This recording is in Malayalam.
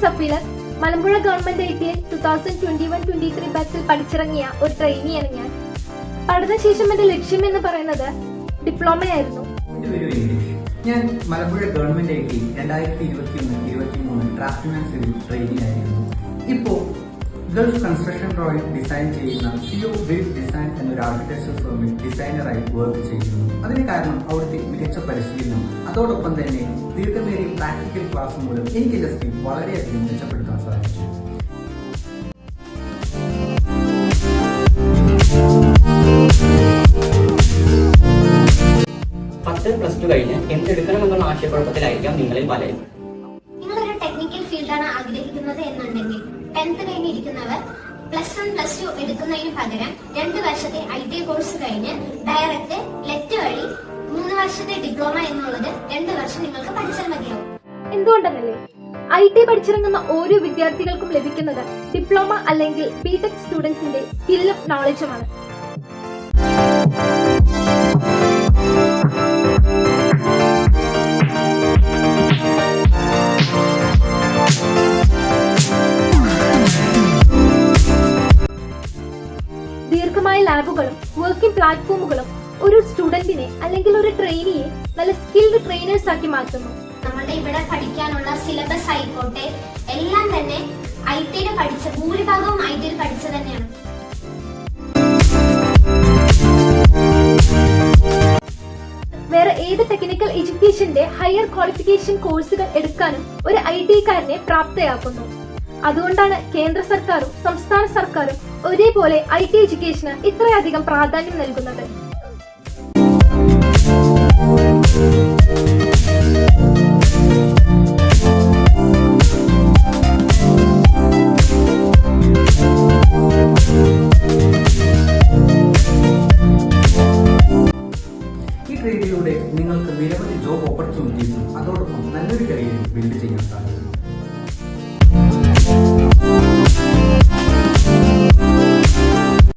സഫീലർ, മലമ്പുഴ ഗവൺമെന്റ് ITI 2021-23 ബാച്ചിൽ പഠിച്ചിറങ്ങിയ ഒരു ട്രെയിനിയാണ് ഞാൻ. പഠനശേഷം എന്റെ ലക്ഷ്യം എന്ന് പറയുന്നത് ഡിപ്ലോമയായിരുന്നു. ഞാൻ Malampuzha government ITI 2021-23 draughtsman civil trainee ആയിരുന്നു. ഇപ്പോ ഗൾഫ് കൺസ്ട്രക്ഷൻ ഡ്രോയിങ് ഡിസൈൻ ചെയ്യുന്ന CO ബിൽഡ് ഡിസൈൻ എന്നൊരു ആർക്കിടെക്ചർ ഫേമിൽ ഡിസൈനറായി വർക്ക് ചെയ്യുന്നു. അതിന് കാരണം അവിടുത്തെ മികച്ച പരിശീലനം, അതോടൊപ്പം തന്നെ ദീർഘനേറിയ പ്രാക്ടിക്കൽ ക്ലാസ് മൂലം എനിക്ക് എന്റെ സ്കിൽ വളരെയധികം മെച്ചപ്പെടുത്താൻ സാധിച്ചു. പ്ലസ് ടു കഴിഞ്ഞ് എന്തെടുക്കണമെന്നുള്ള ആശയക്കുഴപ്പത്തിലായിരിക്കാം നിങ്ങളിൽ പലരും. നിങ്ങളൊരു ടെക്നിക്കൽ ഫീൽഡാണ് ആഗ്രഹിക്കുന്നത് എന്നുണ്ടെങ്കിൽ 10th കഴിഞ്ഞിരിക്കുന്നവർ +1 +2 എടുക്കുന്നതിന് പകരം 2 വർഷത്തെ ITI കോഴ്സ് കഴിഞ്ഞ് ഡയറക്റ്റ് ലെറ്റ് വഴി 3 വർഷത്തെ ഡിപ്ലോമ എന്നുള്ളത് 2 വർഷം നിങ്ങൾക്ക് പഠിച്ചാൽ മതിയാവും. എന്തുകൊണ്ടെന്നല്ലേ, ITI പഠിച്ചിറങ്ങുന്ന ഓരോ വിദ്യാർത്ഥികൾക്കും ലഭിക്കുന്നത് ഡിപ്ലോമ അല്ലെങ്കിൽ BTech സ്റ്റുഡൻസിന്റെ സ്കില്ലും നോളജുമാണ്. ദീർഘമായ ലാബുകളും വർക്കിംഗ് പ്ലാറ്റ്ഫോമുകളും ഒരു സ്റ്റുഡന്റിനെ അല്ലെങ്കിൽ ഒരു ട്രെയിനിയെ നല്ല സ്കിൽഡ് ട്രെയിനേഴ്സ് ആക്കി മാറ്റുന്നു. നമ്മുടെ ഇവിടെ പഠിക്കാനുള്ള സിലബസ് ആയിക്കോട്ടെ എല്ലാം തന്നെ ITI പഠിച്ച ഭൂരിഭാഗവും ITI പഠിച്ച തന്നെയാണ്. വേറെ ഏത് ടെക്നിക്കൽ എഡ്യൂക്കേഷന്റെ ഹയർ ക്വാളിഫിക്കേഷൻ കോഴ്സുകൾ എടുക്കാനും ഒരു ITI-കാരനെ പ്രാപ്തയാക്കുന്നു. അതുകൊണ്ടാണ് കേന്ദ്ര സർക്കാരും സംസ്ഥാന സർക്കാരും ഒരേപോലെ ITI എഡ്യൂക്കേഷന് ഇത്രയധികം പ്രാധാന്യം നൽകുന്നത്.